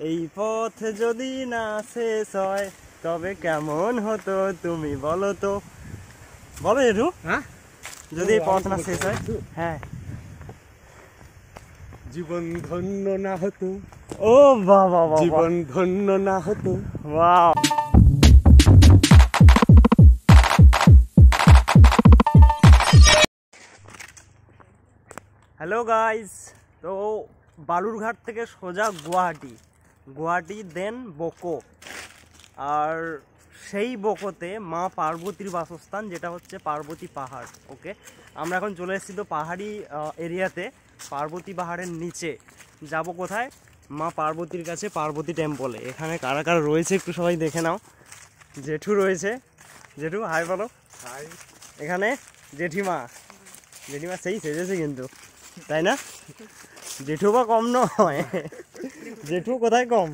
এই পথ যদি না শেষ হয় তবে কেমন হতো তুমি বলো তো। বলো একটু। হ্যাঁ, যদি এই পথ না শেষ হয়। হ্যাঁ, জীবন ধন্য না হতো। ও বাবা বাবা, জীবন ধন্য না হতো। ওয়াও। হ্যালো গাইস, তো বালুরঘাট থেকে সোজা গুয়াহাটি দেন বোকো, আর সেই বোকোতে মা পার্বতীর বাসস্থান, যেটা হচ্ছে পার্বতী পাহাড়। ওকে, আমরা এখন চলে এসেছি তো পাহাড়ি এরিয়াতে, পার্বতী পাহাড়ের নিচে যাব কোথায়? মা পার্বতীর কাছে, পার্বতী টেম্পলে। এখানে কারা কারা রয়েছে একটু সবাই দেখে নাও। জেঠু রয়েছে, জেঠু হাই বলো। হাই। এখানে জেঠিমা সেই সেজেছে কিন্তু, তাই না? জেঠু বা কম নয়, জেঠু কোথায় কম।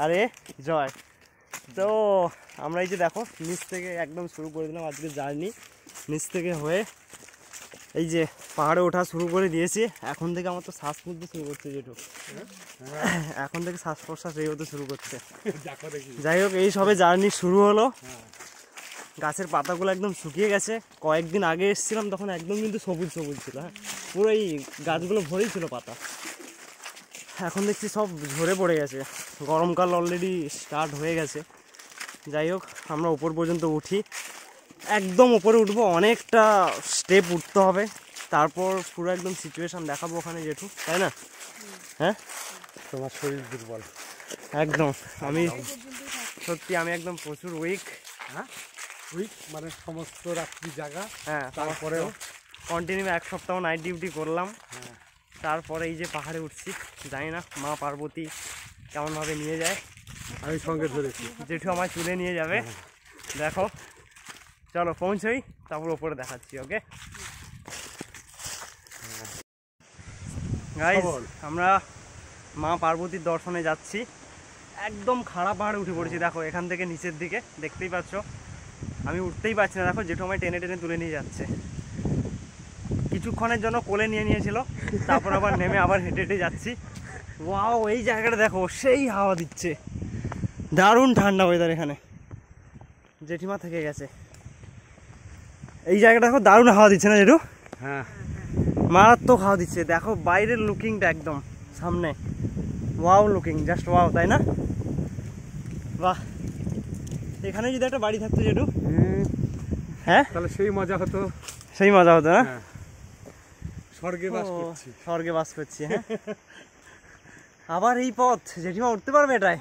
আরে জয়। তো আমরা এই যে দেখো নিচ থেকে একদম শুরু করে দিলাম আজকে জার্নি। নিচ থেকে হয়ে এই যে পাহাড়ে ওঠা শুরু করে দিয়েছি। এখন থেকে আমার তো শ্বাস ফুলতে শুরু করছে জেঠু, এখন থেকে শ্বাস প্রশ্বাস এই হতে শুরু করছে। যাই হোক, এই সবে জার্নি শুরু হলো। গাছের পাতাগুলো একদম শুকিয়ে গেছে। কয়েকদিন আগে এসেছিলাম তখন একদম কিন্তু সবুজ সবুজ ছিল। হ্যাঁ, পুরো এই গাছগুলো ভরেই ছিল পাতা। এখন দেখছি সব ঝরে পড়ে গেছে। গরমকাল অলরেডি স্টার্ট হয়ে গেছে। যাই হোক, আমরা উপর পর্যন্ত উঠি, একদম উপরে উঠবো, অনেকটা স্টেপ উঠতে হবে, তারপর পুরো একদম সিচুয়েশান দেখাবো ওখানে জেঠু, তাই না? হ্যাঁ, তোমার শরীর দুর্বল একদম। আমি সত্যি আমি একদম প্রচুর উইক। হ্যাঁ, উইক মানে সমস্ত রাত্রি জায়গা। হ্যাঁ, তারপরেও কন্টিনিউ 1 সপ্তাহ নাইট ডিউটি করলাম। তারপরে এই যে পাহাড়ে উঠছি, জানি না মা পার্বতী কেমনভাবে নিয়ে যায়। আমি সঙ্গে ধরেছি, জেঠু আমায় তুলে নিয়ে যাবে। দেখো, চলো পৌঁছই, তারপর ওপরে দেখাচ্ছি। ওকে গাইস, আমরা মা পার্বতীর দর্শনে যাচ্ছি। একদম খাড়া পাহাড়ে উঠে পড়েছি। দেখো এখান থেকে নিচের দিকে দেখতেই পাচ্ছ, আমি উঠতেই পারছি না। দেখো জেঠু আমায় টেনে টেনে তুলে নিয়ে যাচ্ছে। কিছুক্ষণের জন্য কোলে নিয়ে নিয়েছিল, তারপর আবার নেমে আবার হেঁটে হেঁটে যাচ্ছি। ওয়াও, এই জায়গাটা দেখো, সেই হাওয়া দিচ্ছে, দারুণ ঠান্ডা ওয়েদার এখানে। জেঠিমা থেকে গেছে। এই জায়গাটা দেখো, দারুণ হাওয়া দিচ্ছে না জেঠু? হ্যাঁ, মারাত্মক হাওয়া দিচ্ছে। দেখো বাইরের লুকিংটা একদম সামনে, ওয়াও লুকিং, জাস্ট ওয়াও, তাই না? বাহ, এখানে যদি একটা বাড়ি থাকতো জেঠু, হ্যাঁ তাহলে সেই মজা হতো। সেই মজা হতো না? স্বর্গে বাস করছি, স্বর্গে বাস করছি। হ্যাঁ, আবার এই পথ জেঠিমা উঠতে পারবে এটাই?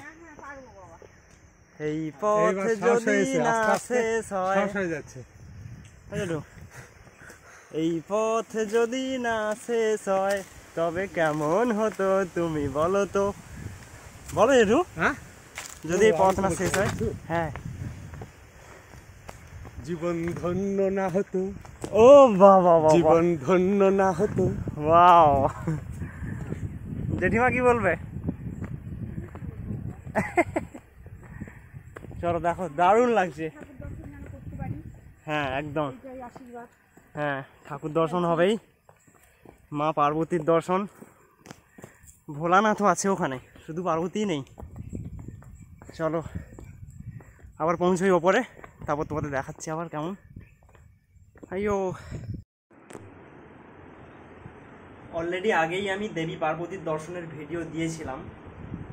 এই পথ যদি না শেষ হয়, যাচ্ছে এই পথ যদি না শেষ হয় তবে কেমন হতো তুমি বলো তো। বলো জেঠু। হ্যাঁ, যদি এই পথ না শেষ হয়। হ্যাঁ, জীবন ধন্য না হতো। ও বাবা বাবা, জীবন ধন্য না হতো। ওয়াও। জেঠিমা কি বলবে? চলো দেখো, দারুণ লাগছে। হ্যাঁ একদম, হ্যাঁ ঠাকুর দর্শন হবেই, মা পার্বতীর দর্শন। ভোলানাথও আছে ওখানে, শুধু পার্বতী নেই। চলো আবার পৌঁছই ওপরে, তারপর তোমাদের দেখাচ্ছি আবার কেমন। আইও, অলরেডি আগেই আমি দেবী পার্বতীর দর্শনের ভিডিও দিয়েছিলাম,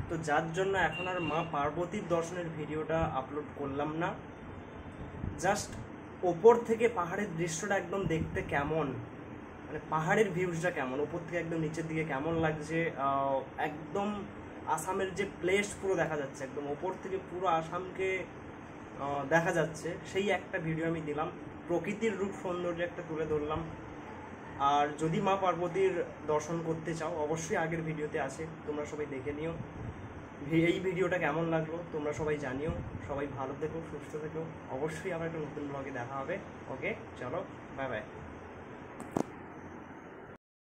তো যার জন্য এখন আর মা পার্বতীর দর্শনের ভিডিওটা আপলোড করলাম না। জাস্ট ওপর থেকে পাহাড়ের দৃশ্যটা একদম দেখতে কেমন, মানে পাহাড়ের ভিউজটা কেমন, ওপর থেকে একদম নিচের দিকে কেমন লাগছে, একদম আসামের যে প্লেস পুরো দেখা যাচ্ছে, একদম ওপর থেকে পুরো আসামকে দেখা যাচ্ছে, সেই একটা ভিডিও আমি দিলাম। প্রকৃতির রূপ সৌন্দর্য একটা তুলে ধরলাম। আর যদি মা পার্বতীর দর্শন করতে চাও, অবশ্যই আগের ভিডিওতে আছে, তোমরা সবাই দেখে নিও। এই ভিডিওটা কেমন লাগলো তোমরা সবাই জানিও। সবাই ভালো থেকো, সুস্থ থেকো। অবশ্যই আবার একটা নতুন ব্লগে দেখা হবে। ওকে, চলো, বাই বাই।